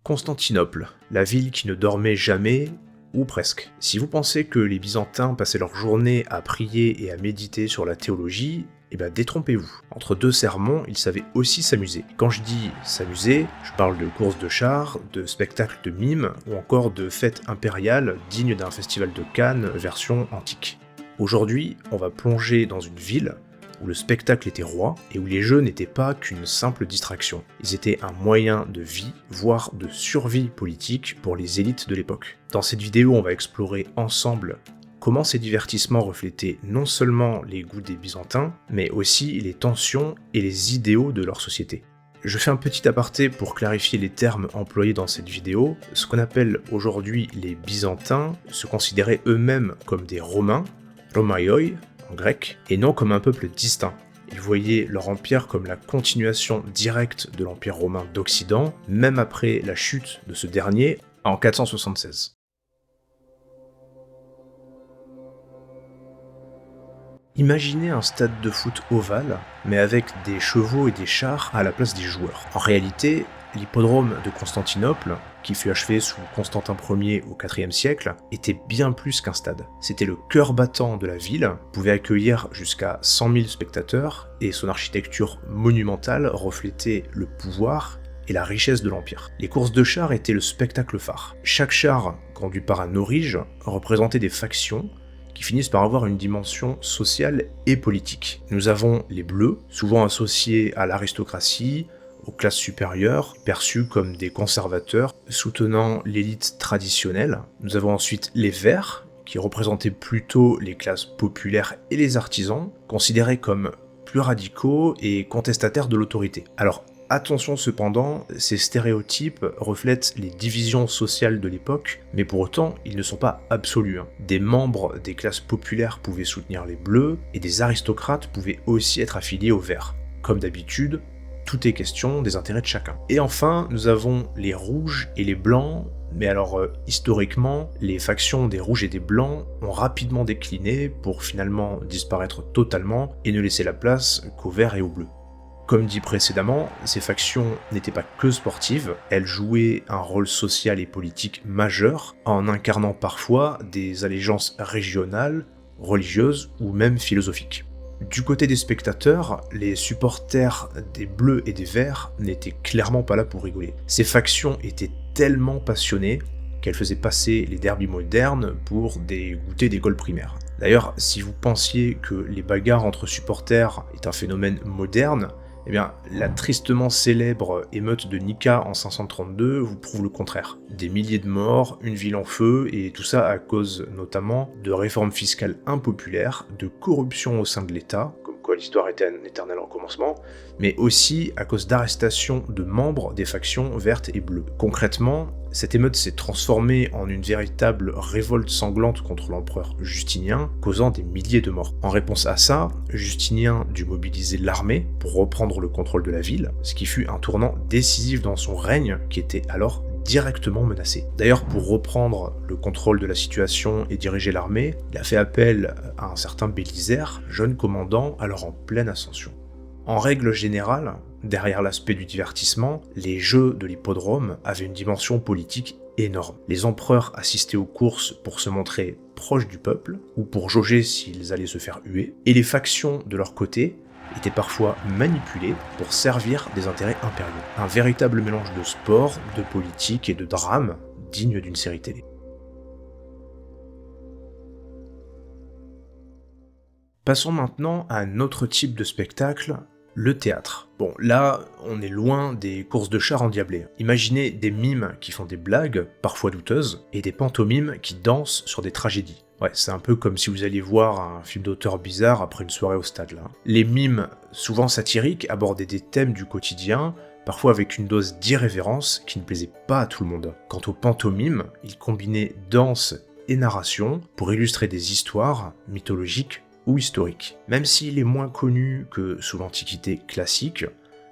Constantinople, la ville qui ne dormait jamais, ou presque. Si vous pensez que les Byzantins passaient leur journée à prier et à méditer sur la théologie, détrompez-vous. Entre deux sermons, ils savaient aussi s'amuser. Quand je dis s'amuser, je parle de courses de chars, de spectacles de mimes, ou encore de fêtes impériales dignes d'un festival de Cannes version antique. Aujourd'hui, on va plonger dans une ville où le spectacle était roi, et où les jeux n'étaient pas qu'une simple distraction. Ils étaient un moyen de vie, voire de survie politique pour les élites de l'époque. Dans cette vidéo, on va explorer ensemble comment ces divertissements reflétaient non seulement les goûts des Byzantins, mais aussi les tensions et les idéaux de leur société. Je fais un petit aparté pour clarifier les termes employés dans cette vidéo. Ce qu'on appelle aujourd'hui les Byzantins se considéraient eux-mêmes comme des Romains, Romaioi, en grec, et non comme un peuple distinct. Ils voyaient leur empire comme la continuation directe de l'Empire romain d'Occident, même après la chute de ce dernier en 476. Imaginez un stade de foot ovale, mais avec des chevaux et des chars à la place des joueurs. En réalité, l'hippodrome de Constantinople, qui fut achevé sous Constantin Ier au IVe siècle, était bien plus qu'un stade. C'était le cœur battant de la ville, pouvait accueillir jusqu'à 100 000 spectateurs, et son architecture monumentale reflétait le pouvoir et la richesse de l'Empire. Les courses de chars étaient le spectacle phare. Chaque char, conduit par un aurige, représentait des factions, qui finissent par avoir une dimension sociale et politique. Nous avons les bleus, souvent associés à l'aristocratie, aux classes supérieures, perçus comme des conservateurs, soutenant l'élite traditionnelle. Nous avons ensuite les verts, qui représentaient plutôt les classes populaires et les artisans, considérés comme plus radicaux et contestataires de l'autorité. Alors, attention cependant, ces stéréotypes reflètent les divisions sociales de l'époque, mais pour autant, ils ne sont pas absolus. Des membres des classes populaires pouvaient soutenir les bleus, et des aristocrates pouvaient aussi être affiliés aux verts. Comme d'habitude, tout est question des intérêts de chacun. Et enfin, nous avons les rouges et les blancs, mais alors historiquement, les factions des rouges et des blancs ont rapidement décliné pour finalement disparaître totalement et ne laisser la place qu'aux verts et aux bleus. Comme dit précédemment, ces factions n'étaient pas que sportives, elles jouaient un rôle social et politique majeur, en incarnant parfois des allégeances régionales, religieuses ou même philosophiques. Du côté des spectateurs, les supporters des bleus et des verts n'étaient clairement pas là pour rigoler. Ces factions étaient tellement passionnées qu'elles faisaient passer les derbys modernes pour des goûters d'école primaire. D'ailleurs, si vous pensiez que les bagarres entre supporters est un phénomène moderne, la tristement célèbre émeute de Nika en 532 vous prouve le contraire. Des milliers de morts, une ville en feu, et tout ça à cause notamment de réformes fiscales impopulaires, de corruption au sein de l'État, comme quoi l'histoire était un éternel recommencement, mais aussi à cause d'arrestations de membres des factions vertes et bleues. Concrètement, cette émeute s'est transformée en une véritable révolte sanglante contre l'empereur Justinien, causant des milliers de morts. En réponse à ça, Justinien dut mobiliser l'armée pour reprendre le contrôle de la ville, ce qui fut un tournant décisif dans son règne qui était alors directement menacé. D'ailleurs, pour reprendre le contrôle de la situation et diriger l'armée, il a fait appel à un certain Bélisaire, jeune commandant alors en pleine ascension. En règle générale, derrière l'aspect du divertissement, les jeux de l'hippodrome avaient une dimension politique énorme. Les empereurs assistaient aux courses pour se montrer proches du peuple, ou pour jauger s'ils allaient se faire huer, et les factions, de leur côté, étaient parfois manipulées pour servir des intérêts impériaux. Un véritable mélange de sport, de politique et de drame, digne d'une série télé. Passons maintenant à un autre type de spectacle, le théâtre. Bon, là, on est loin des courses de chars endiablées. Imaginez des mimes qui font des blagues, parfois douteuses, et des pantomimes qui dansent sur des tragédies. Ouais, c'est un peu comme si vous alliez voir un film d'auteur bizarre après une soirée au stade, là. Les mimes, souvent satiriques, abordaient des thèmes du quotidien, parfois avec une dose d'irrévérence qui ne plaisait pas à tout le monde. Quant aux pantomimes, ils combinaient danse et narration pour illustrer des histoires mythologiques ou historique. Même s'il est moins connu que sous l'Antiquité classique,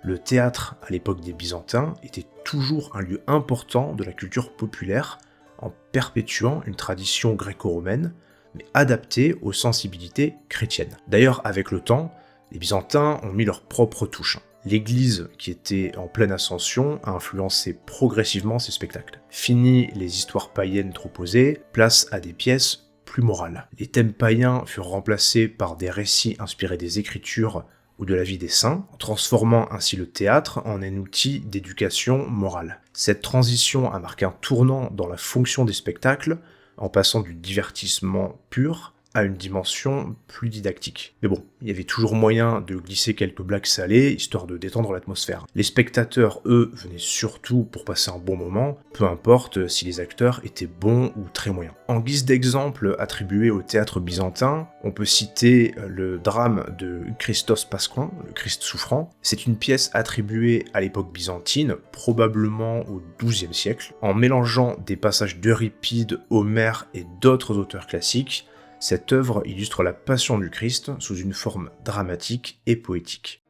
le théâtre à l'époque des Byzantins était toujours un lieu important de la culture populaire en perpétuant une tradition gréco-romaine, mais adaptée aux sensibilités chrétiennes. D'ailleurs, avec le temps, les Byzantins ont mis leur propre touche. L'Église, qui était en pleine ascension, a influencé progressivement ces spectacles. Fini les histoires païennes trop posées, place à des pièces plus morales. Les thèmes païens furent remplacés par des récits inspirés des Écritures ou de la vie des saints, transformant ainsi le théâtre en un outil d'éducation morale. Cette transition a marqué un tournant dans la fonction des spectacles, en passant du divertissement pur à une dimension plus didactique. Mais bon, il y avait toujours moyen de glisser quelques blagues salées, histoire de détendre l'atmosphère. Les spectateurs, eux, venaient surtout pour passer un bon moment, peu importe si les acteurs étaient bons ou très moyens. En guise d'exemple attribué au théâtre byzantin, on peut citer le drame de Christos Pasquin, le Christ souffrant. C'est une pièce attribuée à l'époque byzantine, probablement au XIIe siècle. En mélangeant des passages d'Euripide, Homère et d'autres auteurs classiques, cette œuvre illustre la passion du Christ sous une forme dramatique et poétique.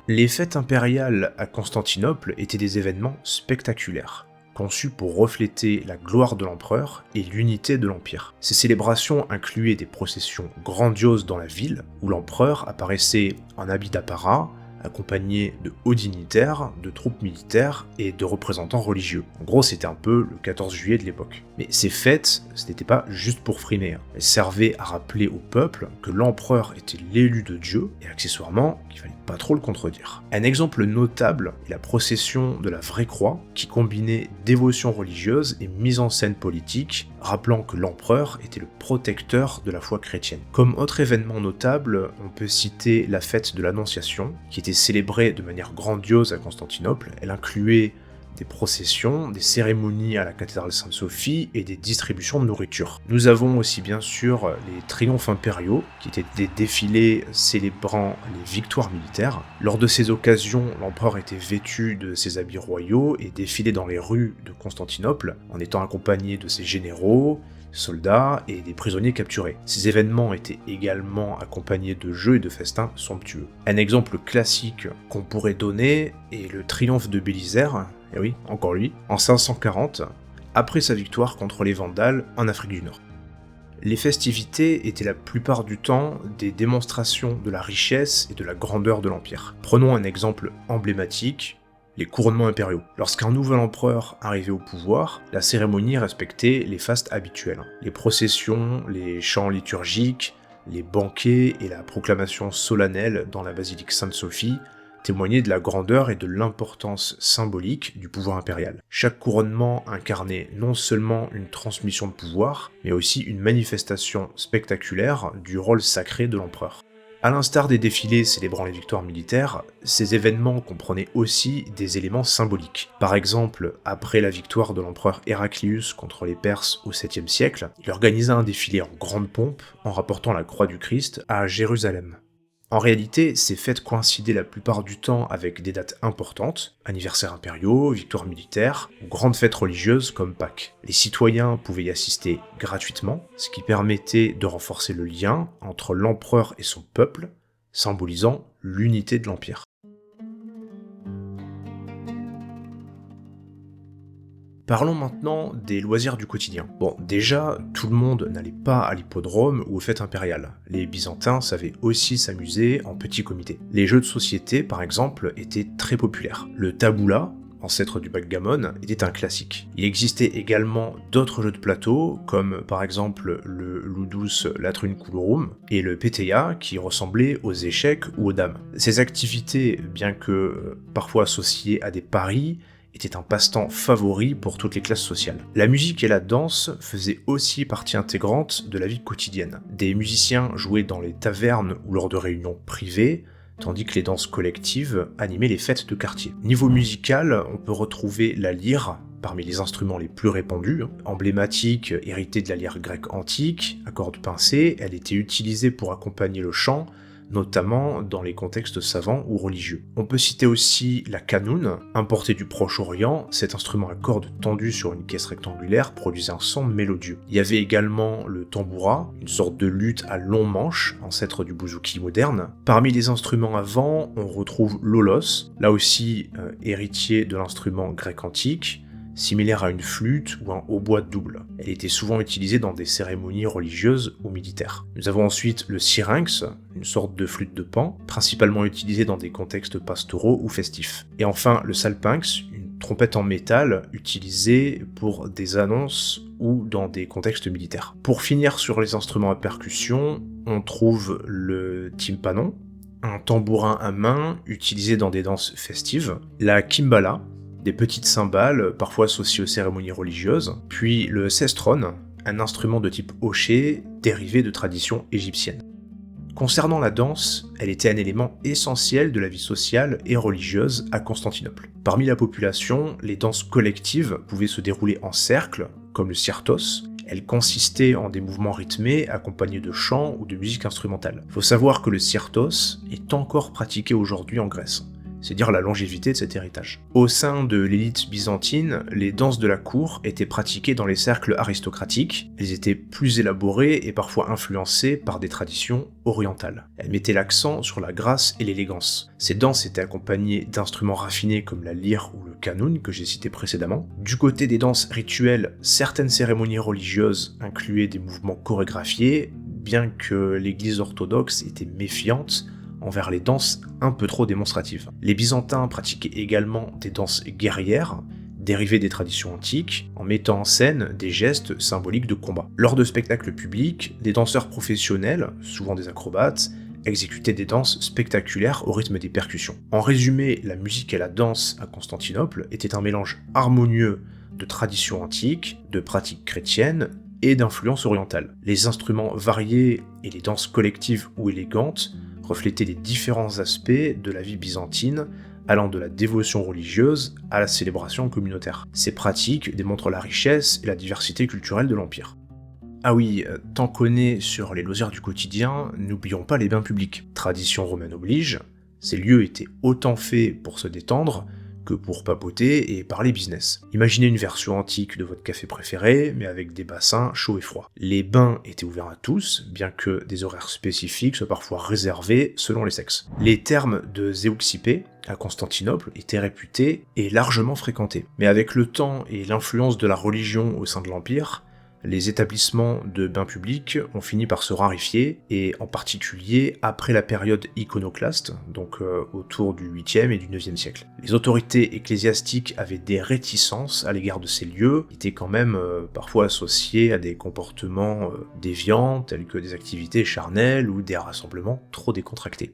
Les fêtes impériales à Constantinople étaient des événements spectaculaires, conçus pour refléter la gloire de l'empereur et l'unité de l'empire. Ces célébrations incluaient des processions grandioses dans la ville, où l'empereur apparaissait en habit d'apparat, accompagné de hauts dignitaires, de troupes militaires et de représentants religieux. En gros, c'était un peu le 14 juillet de l'époque. Mais ces fêtes, ce n'était pas juste pour frimer. Elles servaient à rappeler au peuple que l'empereur était l'élu de Dieu, et accessoirement, qu'il fallait pas trop le contredire. Un exemple notable est la procession de la Vraie Croix, qui combinait dévotion religieuse et mise en scène politique, rappelant que l'empereur était le protecteur de la foi chrétienne. Comme autre événement notable, on peut citer la fête de l'Annonciation, qui était célébrée de manière grandiose à Constantinople. Elle incluait des processions, des cérémonies à la cathédrale Sainte-Sophie et des distributions de nourriture. Nous avons aussi bien sûr les triomphes impériaux, qui étaient des défilés célébrant les victoires militaires. Lors de ces occasions, l'empereur était vêtu de ses habits royaux et défilait dans les rues de Constantinople, en étant accompagné de ses généraux, soldats et des prisonniers capturés. Ces événements étaient également accompagnés de jeux et de festins somptueux. Un exemple classique qu'on pourrait donner est le triomphe de Bélisaire, et oui, encore lui, en 540, après sa victoire contre les Vandales en Afrique du Nord. Les festivités étaient la plupart du temps des démonstrations de la richesse et de la grandeur de l'Empire. Prenons un exemple emblématique, les couronnements impériaux. Lorsqu'un nouvel empereur arrivait au pouvoir, la cérémonie respectait les fastes habituels. Les processions, les chants liturgiques, les banquets et la proclamation solennelle dans la basilique Sainte-Sophie témoignaient de la grandeur et de l'importance symbolique du pouvoir impérial. Chaque couronnement incarnait non seulement une transmission de pouvoir, mais aussi une manifestation spectaculaire du rôle sacré de l'empereur. À l'instar des défilés célébrant les victoires militaires, ces événements comprenaient aussi des éléments symboliques. Par exemple, après la victoire de l'empereur Héraclius contre les Perses au 7e siècle, il organisa un défilé en grande pompe en rapportant la croix du Christ à Jérusalem. En réalité, ces fêtes coïncidaient la plupart du temps avec des dates importantes, anniversaires impériaux, victoires militaires, ou grandes fêtes religieuses comme Pâques. Les citoyens pouvaient y assister gratuitement, ce qui permettait de renforcer le lien entre l'empereur et son peuple, symbolisant l'unité de l'Empire. Parlons maintenant des loisirs du quotidien. Bon, déjà, tout le monde n'allait pas à l'hippodrome ou aux fêtes impériales. Les Byzantins savaient aussi s'amuser en petits comités. Les jeux de société, par exemple, étaient très populaires. Le taboula, ancêtre du backgammon, était un classique. Il existait également d'autres jeux de plateau, comme par exemple le ludus latrunculorum et le peteia, qui ressemblaient aux échecs ou aux dames. Ces activités, bien que parfois associées à des paris, était un passe-temps favori pour toutes les classes sociales. La musique et la danse faisaient aussi partie intégrante de la vie quotidienne. Des musiciens jouaient dans les tavernes ou lors de réunions privées, tandis que les danses collectives animaient les fêtes de quartier. Niveau musical, on peut retrouver la lyre parmi les instruments les plus répandus. Emblématique, héritée de la lyre grecque antique, à cordes pincées, elle était utilisée pour accompagner le chant, notamment dans les contextes savants ou religieux. On peut citer aussi la kanoun, importée du Proche-Orient. Cet instrument à cordes tendues sur une caisse rectangulaire produisait un son mélodieux. Il y avait également le tamboura, une sorte de luth à long manche, ancêtre du bouzouki moderne. Parmi les instruments à vent, on retrouve l'aulos, là aussi héritier de l'instrument grec antique. similaire à une flûte ou un hautbois double. Elle était souvent utilisée dans des cérémonies religieuses ou militaires. Nous avons ensuite le syrinx, une sorte de flûte de Pan, principalement utilisée dans des contextes pastoraux ou festifs. Et enfin le salpinx, une trompette en métal utilisée pour des annonces ou dans des contextes militaires. Pour finir sur les instruments à percussion, on trouve le tympanon, un tambourin à main utilisé dans des danses festives, la kimbala, des petites cymbales parfois associées aux cérémonies religieuses, puis le sestron, un instrument de type hocher dérivé de traditions égyptiennes. Concernant la danse, elle était un élément essentiel de la vie sociale et religieuse à Constantinople. Parmi la population, les danses collectives pouvaient se dérouler en cercle, comme le syrtos. Elles consistaient en des mouvements rythmés accompagnés de chants ou de musique instrumentale. Il faut savoir que le syrtos est encore pratiqué aujourd'hui en Grèce. C'est dire la longévité de cet héritage. Au sein de l'élite byzantine, les danses de la cour étaient pratiquées dans les cercles aristocratiques, elles étaient plus élaborées et parfois influencées par des traditions orientales. Elles mettaient l'accent sur la grâce et l'élégance. Ces danses étaient accompagnées d'instruments raffinés comme la lyre ou le qanun que j'ai cité précédemment. Du côté des danses rituelles, certaines cérémonies religieuses incluaient des mouvements chorégraphiés, bien que l'église orthodoxe était méfiante envers les danses un peu trop démonstratives. Les Byzantins pratiquaient également des danses guerrières, dérivées des traditions antiques, en mettant en scène des gestes symboliques de combat. Lors de spectacles publics, des danseurs professionnels, souvent des acrobates, exécutaient des danses spectaculaires au rythme des percussions. En résumé, la musique et la danse à Constantinople étaient un mélange harmonieux de traditions antiques, de pratiques chrétiennes et d'influences orientales. Les instruments variés et les danses collectives ou élégantes reflétaient les différents aspects de la vie byzantine, allant de la dévotion religieuse à la célébration communautaire. Ces pratiques démontrent la richesse et la diversité culturelle de l'Empire. Ah oui, tant qu'on est sur les loisirs du quotidien, n'oublions pas les bains publics. Tradition romaine oblige, ces lieux étaient autant faits pour se détendre que pour papoter et parler business. Imaginez une version antique de votre café préféré, mais avec des bassins chauds et froids. Les bains étaient ouverts à tous, bien que des horaires spécifiques soient parfois réservés selon les sexes. Les thermes de Zéoxipé, à Constantinople, étaient réputés et largement fréquentés. Mais avec le temps et l'influence de la religion au sein de l'Empire, les établissements de bains publics ont fini par se raréfier, et en particulier après la période iconoclaste, donc autour du 8e et du 9e siècle. Les autorités ecclésiastiques avaient des réticences à l'égard de ces lieux, qui étaient quand même parfois associés à des comportements déviants, tels que des activités charnelles ou des rassemblements trop décontractés.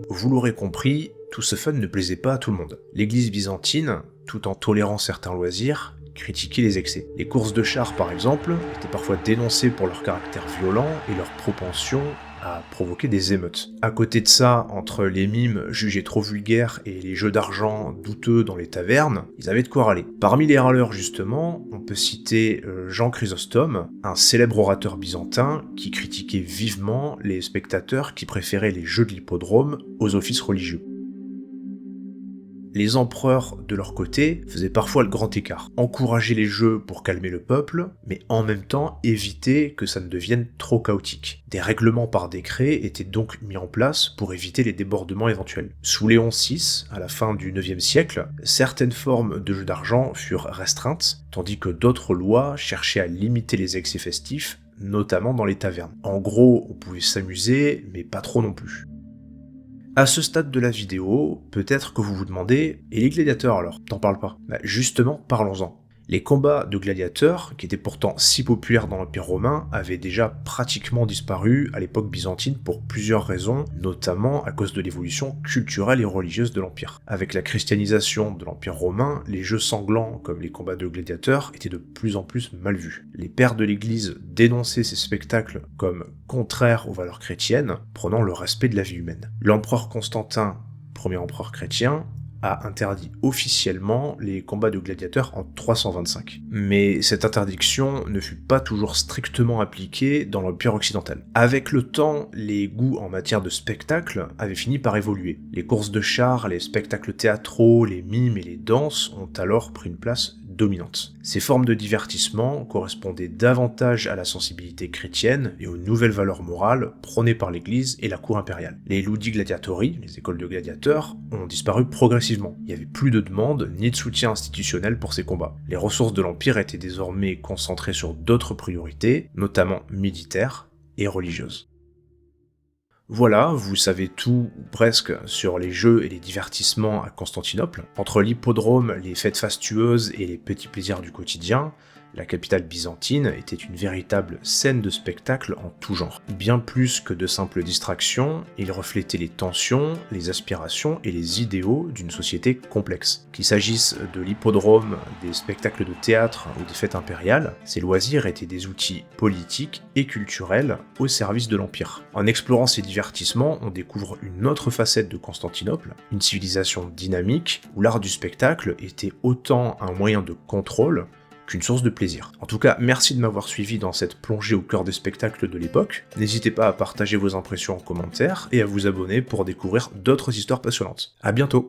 Vous l'aurez compris, tout ce fun ne plaisait pas à tout le monde. L'église byzantine, tout en tolérant certains loisirs, critiquait les excès. Les courses de chars, par exemple, étaient parfois dénoncées pour leur caractère violent et leur propension à provoquer des émeutes. À côté de ça, entre les mimes jugés trop vulgaires et les jeux d'argent douteux dans les tavernes, ils avaient de quoi râler. Parmi les râleurs, justement, on peut citer Jean Chrysostome, un célèbre orateur byzantin qui critiquait vivement les spectateurs qui préféraient les jeux de l'hippodrome aux offices religieux. Les empereurs, de leur côté, faisaient parfois le grand écart. Encourager les jeux pour calmer le peuple, mais en même temps éviter que ça ne devienne trop chaotique. Des règlements par décret étaient donc mis en place pour éviter les débordements éventuels. Sous Léon VI, à la fin du 9e siècle, certaines formes de jeux d'argent furent restreintes, tandis que d'autres lois cherchaient à limiter les excès festifs, notamment dans les tavernes. En gros, on pouvait s'amuser, mais pas trop non plus. À ce stade de la vidéo, peut-être que vous vous demandez « Et les gladiateurs alors ? T'en parles pas ?» Justement, parlons-en. Les combats de gladiateurs, qui étaient pourtant si populaires dans l'Empire romain, avaient déjà pratiquement disparu à l'époque byzantine pour plusieurs raisons, notamment à cause de l'évolution culturelle et religieuse de l'Empire. Avec la christianisation de l'Empire romain, les jeux sanglants comme les combats de gladiateurs étaient de plus en plus mal vus. Les pères de l'Église dénonçaient ces spectacles comme contraires aux valeurs chrétiennes, prenant le respect de la vie humaine. L'empereur Constantin, premier empereur chrétien, a interdit officiellement les combats de gladiateurs en 325. Mais cette interdiction ne fut pas toujours strictement appliquée dans l'Empire occidental. Avec le temps, les goûts en matière de spectacle avaient fini par évoluer. Les courses de chars, les spectacles théâtraux, les mimes et les danses ont alors pris une place dominante. Ces formes de divertissement correspondaient davantage à la sensibilité chrétienne et aux nouvelles valeurs morales prônées par l'Église et la cour impériale. Les ludi gladiatori, les écoles de gladiateurs, ont disparu progressivement. Il n'y avait plus de demande ni de soutien institutionnel pour ces combats. Les ressources de l'Empire étaient désormais concentrées sur d'autres priorités, notamment militaires et religieuses. Voilà, vous savez tout ou presque sur les jeux et les divertissements à Constantinople. Entre l'hippodrome, les fêtes fastueuses et les petits plaisirs du quotidien, la capitale byzantine était une véritable scène de spectacle en tout genre. Bien plus que de simples distractions, il reflétait les tensions, les aspirations et les idéaux d'une société complexe. Qu'il s'agisse de l'hippodrome, des spectacles de théâtre ou des fêtes impériales, ces loisirs étaient des outils politiques et culturels au service de l'Empire. En explorant ces divertissements, on découvre une autre facette de Constantinople, une civilisation dynamique où l'art du spectacle était autant un moyen de contrôle qu'une source de plaisir. En tout cas, merci de m'avoir suivi dans cette plongée au cœur des spectacles de l'époque. N'hésitez pas à partager vos impressions en commentaire et à vous abonner pour découvrir d'autres histoires passionnantes. À bientôt!